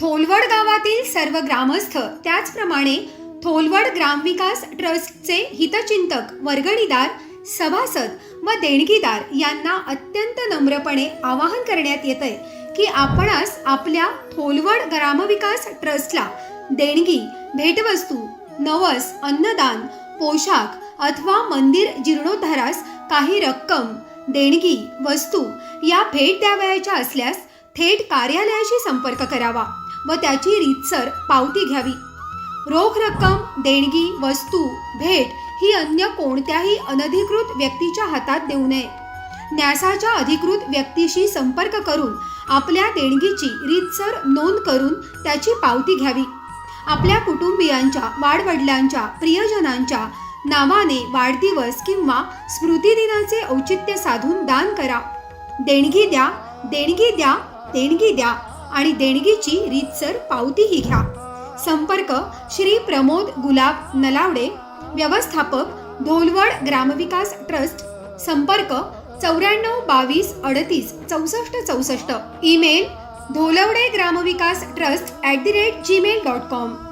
थोलवड गावातील सर्व ग्रामस्थ, त्याचप्रमाणे थोलवड ग्रामविकास ट्रस्टचे हितचिंतक, वर्गणीदार, सभासद व देणगीदार यांना अत्यंत नम्रपणे आवाहन करण्यात येतंय की आपणास आपल्या थोलवड ग्रामविकास ट्रस्टला देणगी, भेटवस्तू, नवस, अन्नदान, पोशाख अथवा मंदिर जीर्णोद्धारास काही रक्कम, देणगी, वस्तू या भेट द्यावयाच्या असल्यास थेट कार्यालयाशी संपर्क करावा व त्याची रीतसर पावती घ्यावी. रोख रक्कम, देणगी, वस्तू, भेट ही अन्य कोणत्याही अनधिकृत व्यक्तीच्या हातात देऊ नये. न्यासाच्या अधिकृत व्यक्तीशी संपर्क करून आपल्या देणगीची रीतसर नोंद करून त्याची पावती घ्यावी. आपल्या कुटुंबियांच्या, वाडवडिलांच्या, प्रियजनांच्या नावाने वाढदिवस किंवा स्मृतिदिनाचे औचित्य साधून दान करा. देणगी द्या, देणगी द्या, देणगी द्या आणि देणगीची रीतसर पावतीही घ्या. संपर्क श्री प्रमोद गुलाब नलावडे, व्यवस्थापक, धोलवड ग्रामविकास ट्रस्ट. संपर्क 94 22 38 64 64. ईमेल धोलवडे ग्रामविकास ट्रस्ट @gmail.com.